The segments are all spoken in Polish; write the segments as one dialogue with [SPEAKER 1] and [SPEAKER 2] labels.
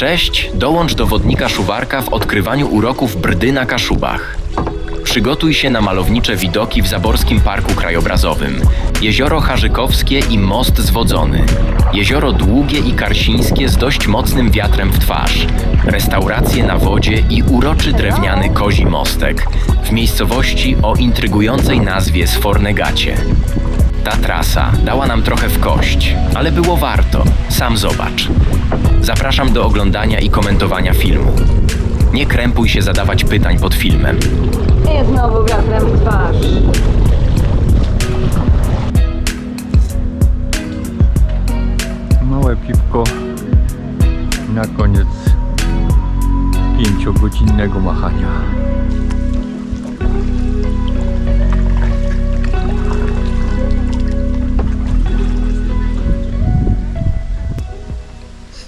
[SPEAKER 1] Cześć, dołącz do wodnika Szuwarka w odkrywaniu uroków Brdy na Kaszubach. Przygotuj się na malownicze widoki w Zaborskim Parku Krajobrazowym. Jezioro Harzykowskie i most zwodzony. Jezioro Długie i Karsińskie z dość mocnym wiatrem w twarz. Restauracje na wodzie i uroczy drewniany kozi mostek w miejscowości o intrygującej nazwie Sfornegacie. Ta trasa dała nam trochę w kość, ale było warto. Sam zobacz. Zapraszam do oglądania i komentowania filmu. Nie krępuj się zadawać pytań pod filmem.
[SPEAKER 2] I znowu wiatrem w twarz.
[SPEAKER 3] Małe piwko na koniec 5-godzinnego machania.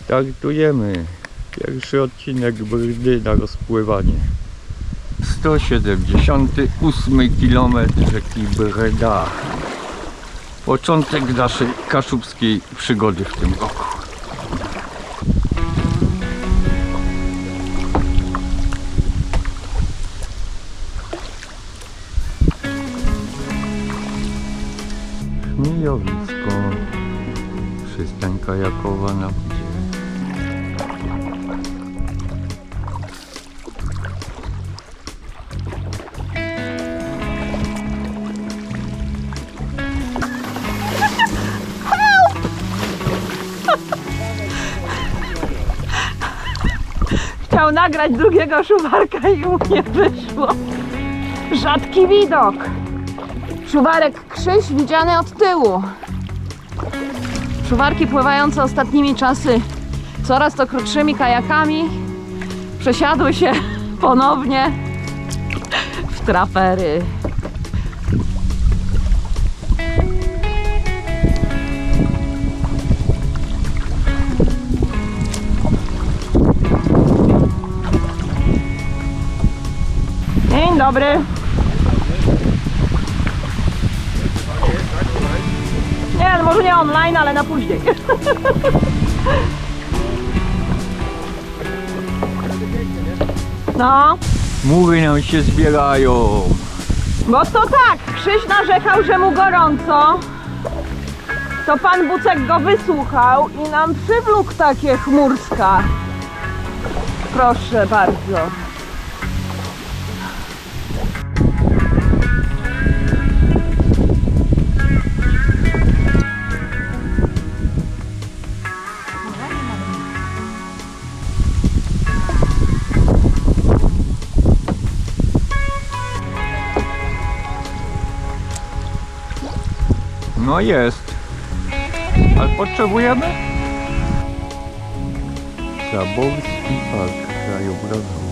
[SPEAKER 3] Startujemy. Pierwszy odcinek Brdy na rozpływanie. 178 km rzeki Brda. Początek naszej kaszubskiej przygody w tym roku. Mijowisko. Przystań kajakowa na wodzie.
[SPEAKER 2] Chciał nagrać drugiego Szuwarka i mu nie wyszło. Rzadki widok. Szuwarek Krzyś widziany od tyłu. Szuwarki pływające ostatnimi czasy coraz to krótszymi kajakami przesiadły się ponownie w trapery. Dzień dobry. Nie, no może nie online, ale na później. No,
[SPEAKER 3] Mury nam się zbierają.
[SPEAKER 2] bo to tak, Krzyś narzekał, że mu gorąco. To pan Bucek go wysłuchał i nam przywlókł takie chmurska. Proszę bardzo.
[SPEAKER 3] No jest. Ale potrzebujemy? Zaborski Park Krajobrazowy.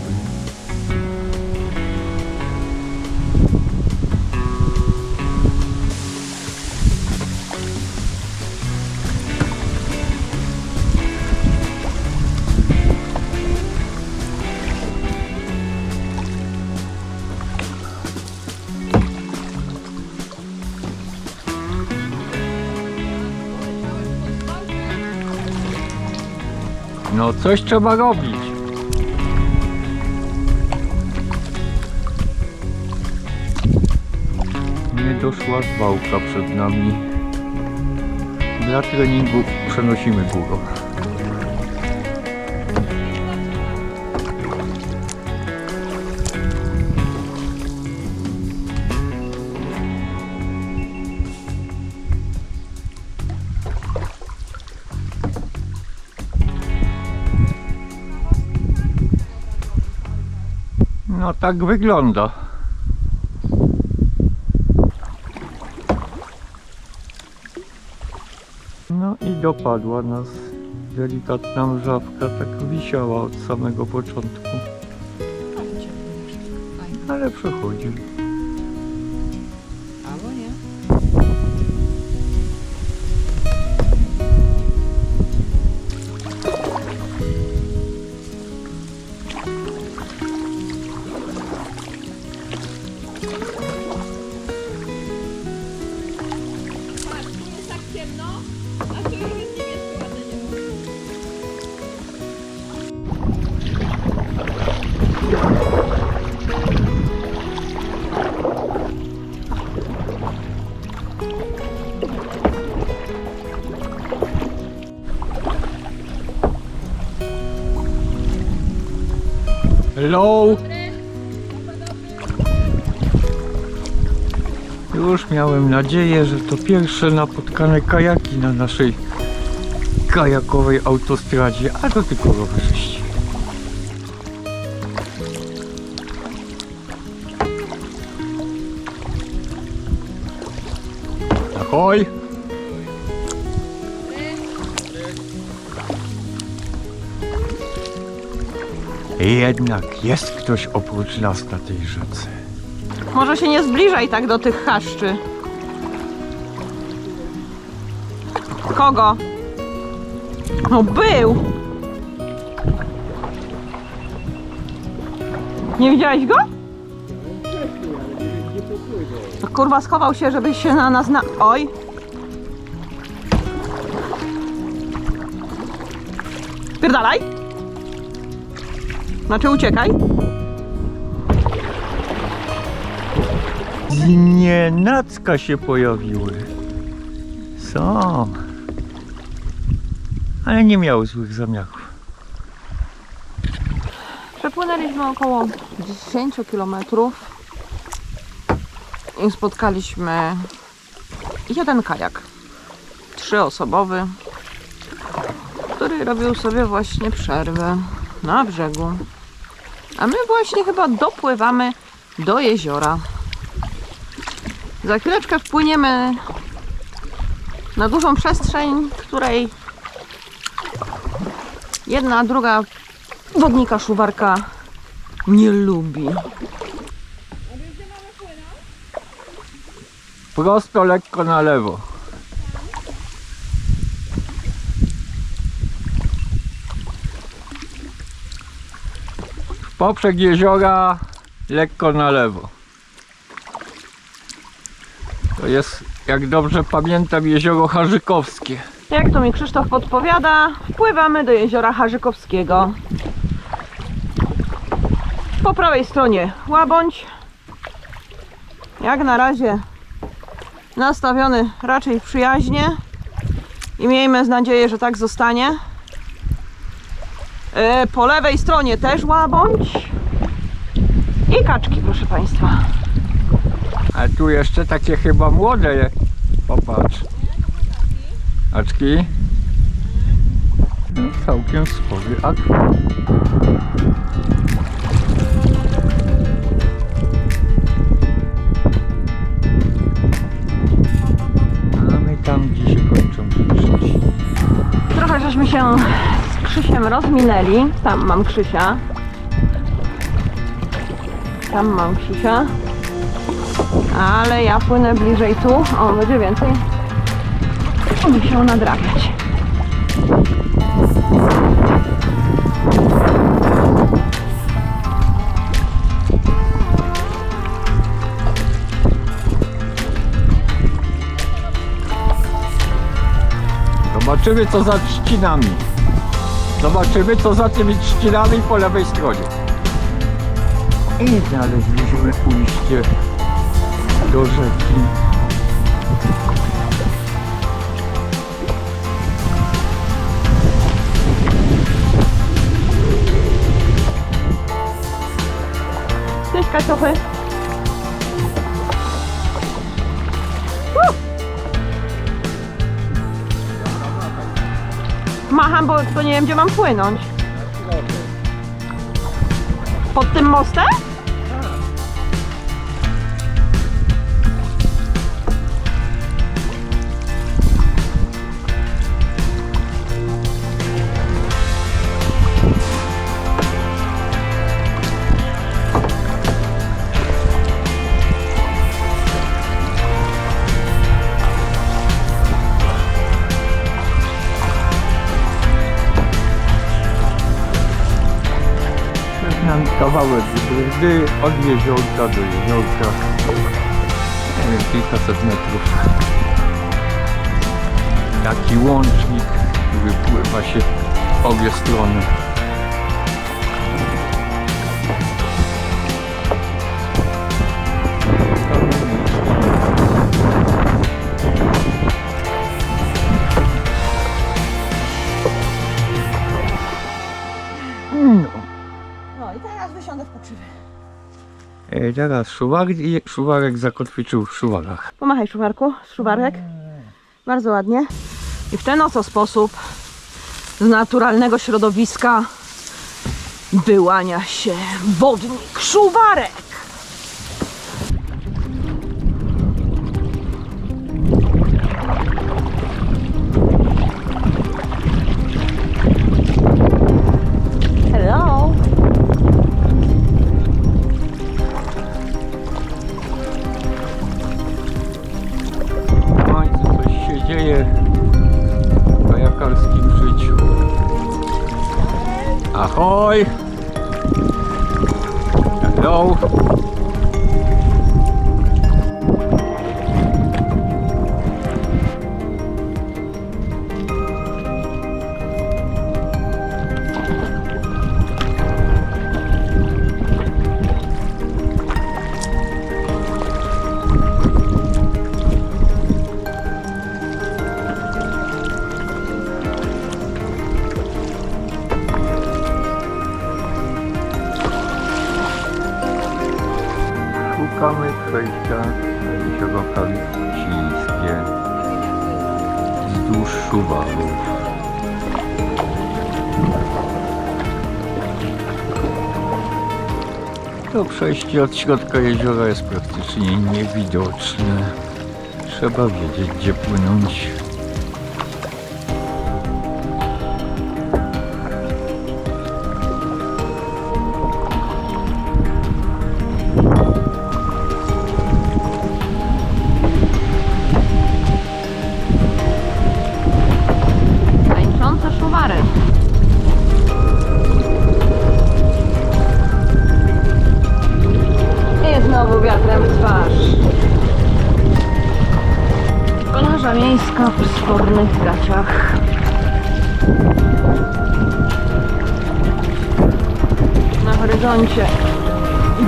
[SPEAKER 3] No coś trzeba robić. Nie doszła zwałka przed nami. Dla treningu przenosimy górą. No tak wygląda. No i dopadła nas delikatna mrzawka, tak wisiała od samego początku. Ale przechodzi.
[SPEAKER 2] Albo nie.
[SPEAKER 3] Hello! Już miałem nadzieję, że to pierwsze napotkane kajaki na naszej kajakowej autostradzie, a to tylko rowerzyści. Ahoj! Jednak jest ktoś oprócz nas na tej rzece.
[SPEAKER 2] Może się nie zbliżaj tak do tych chaszczy. Kogo? No był! Nie widziałeś go? No, kurwa, schował się, żebyś się na nas Oj! Pierdalaj! Znaczy uciekaj.
[SPEAKER 3] Znienacka się pojawiły. Są. Ale nie miały złych zamiarów.
[SPEAKER 2] Przepłynęliśmy około 10 km i spotkaliśmy jeden kajak, 3-osobowy, który robił sobie właśnie przerwę na brzegu. A my właśnie chyba dopływamy do jeziora. Za chwileczkę wpłyniemy na dużą przestrzeń, której jedna, druga wodnika Szuwarka nie lubi.
[SPEAKER 3] Prosto, lekko na lewo. W poprzek jeziora lekko na lewo. To jest, jak dobrze pamiętam, jezioro Harzykowskie.
[SPEAKER 2] Jak to mi Krzysztof podpowiada, wpływamy do jeziora Harzykowskiego. Po prawej stronie łabędź. Jak na razie nastawiony raczej przyjaźnie i miejmy nadzieję, że tak zostanie. Po lewej stronie też łabędź i kaczki, proszę Państwa.
[SPEAKER 3] A tu jeszcze takie chyba młode. Popatrz. Kaczki. Całkiem spory akwarium. A my tam, gdzie się kończą rzeczy.
[SPEAKER 2] Trochę żeśmy się z Krzysiem rozminęli. Tam mam Krzysia. Tam mam Krzysia. Ale ja płynę bliżej tu. O, będzie więcej musiał nadrabiać.
[SPEAKER 3] Zobaczymy, co za trzcinami. Zobaczymy, co za tymi trzcinami po lewej stronie. I znaleźliśmy ujście do rzeki.
[SPEAKER 2] Cześć, kaczuchy. Macham, bo to nie wiem, gdzie mam płynąć. Pod tym mostem?
[SPEAKER 3] Nam kawałek brdy od jeziorka do jeziorka. Nie wiem, kilkaset metrów. Taki łącznik, który pływa się w obie strony.
[SPEAKER 2] No i teraz wysiądę w pokrzywy.
[SPEAKER 3] Teraz szuwarek zakotwiczył w szuwarach.
[SPEAKER 2] Pomachaj, Szuwarku, Szuwarek. Bardzo ładnie. I w ten oto sposób z naturalnego środowiska wyłania się wodnik Szuwarek. Hello.
[SPEAKER 3] W końcu coś się dzieje w kajakarskim życiu. Ahoj! Hello! Szukamy przejścia na jezioro Kaliczyńskie wzdłuż Szuwarów. To przejście od środka jeziora jest praktycznie niewidoczne. Trzeba wiedzieć, gdzie płynąć.
[SPEAKER 2] Tańczący Szuwarek. I znowu wiatrem w twarz. Plaża miejska w spornych gaciach. Na horyzoncie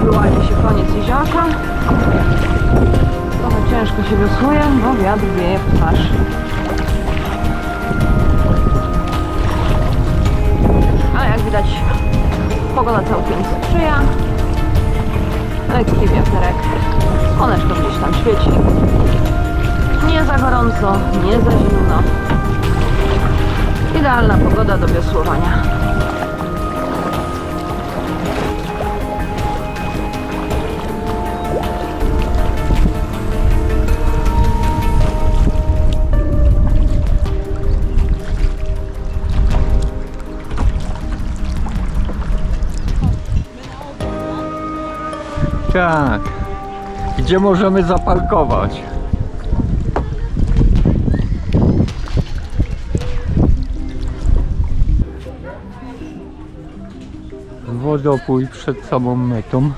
[SPEAKER 2] wyłania się koniec jeziorka. Trochę ciężko się wiosłuje, bo wiatr wieje w twarz. Ale jak widać, pogoda całkiem sprzyja. Lekki wiaterek. Słoneczko gdzieś tam świeci. Nie za gorąco, nie za zimno. Idealna pogoda do wiosłowania.
[SPEAKER 3] Tak. Gdzie możemy zaparkować? Wodopój przed samą metą.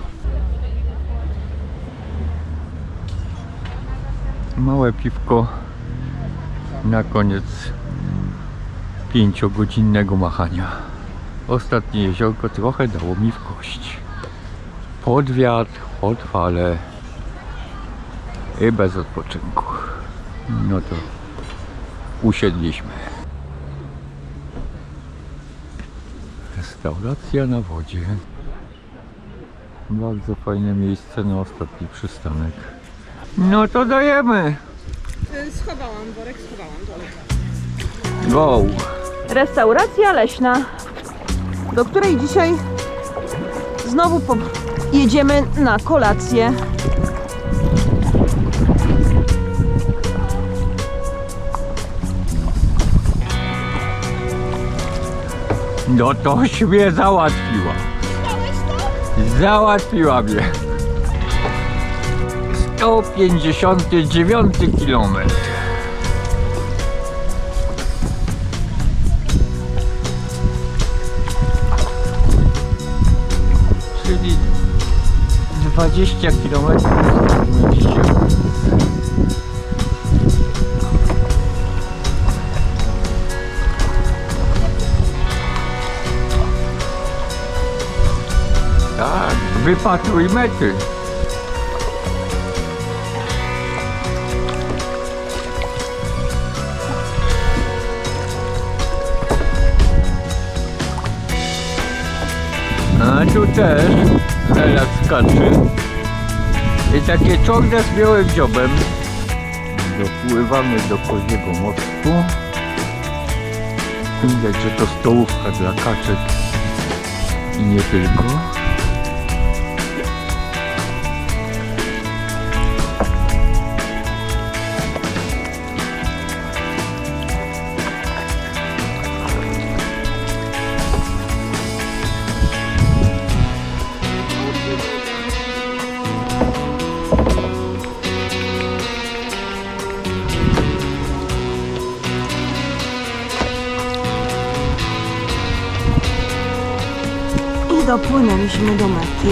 [SPEAKER 3] Małe piwko na koniec 5-godzinnego machania. Ostatnie jeziorko trochę dało mi w kość. Pod wiatr, pod fale i bez odpoczynku. No to usiedliśmy. Restauracja na wodzie. Bardzo fajne miejsce na ostatni przystanek. No to dajemy.
[SPEAKER 2] Schowałam worek, schowałam dole.
[SPEAKER 3] Go!
[SPEAKER 2] Restauracja leśna, do której dzisiaj znowu jedziemy na kolację.
[SPEAKER 3] No toś mnie załatwiła. Załatwiła mnie. 159 kilometr. Czyli 20 kilometrów. Tak, wypatruj mety. A tu też relaks skaczy. I takie czorne z białym dziobem. Dopływamy do Koziego Mostu. Widać, że to stołówka dla kaczek i nie tylko.
[SPEAKER 2] I dopłynęliśmy do mety.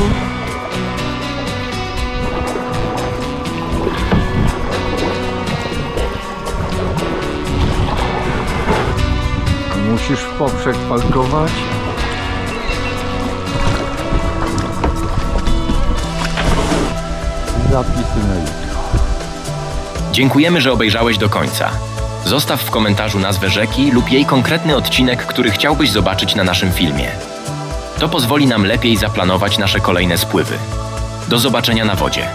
[SPEAKER 3] Musisz w poprzek parkować. Zapisy na jutro.
[SPEAKER 1] Dziękujemy, że obejrzałeś do końca. Zostaw w komentarzu nazwę rzeki lub jej konkretny odcinek, który chciałbyś zobaczyć na naszym filmie. To pozwoli nam lepiej zaplanować nasze kolejne spływy. Do zobaczenia na wodzie.